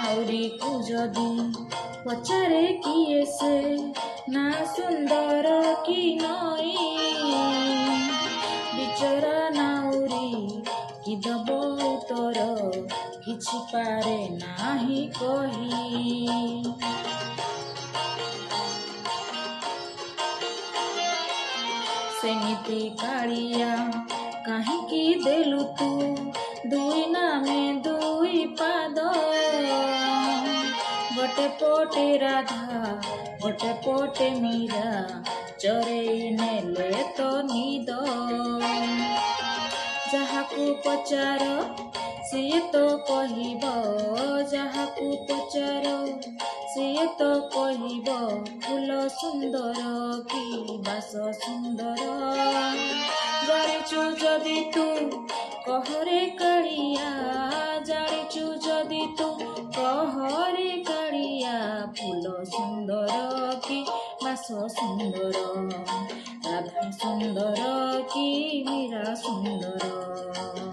नाउरी को जदि पचारे किए से ना सुंदर कि नई बिचरा नाउरी कि दब उत्तर किछि पारे नाही कही। सेमिति कालिया काहींकि देलु तू दुई नामे दुई पाद गोटे पोटे राधा गोटे पोटे मीरा चरेई नेले तो निद जाहाकू पचार सिए तो कहिब जाहाकू पचार सिए तो कहिब फूल सुंदर कि बास सुंदर जानिचु जदि तू कहरे कालिया जानिचु जदि तू कहरे कालिया फूल सुंदर कि बास सुंदर राधा सुंदर कि मीरा सुंदर।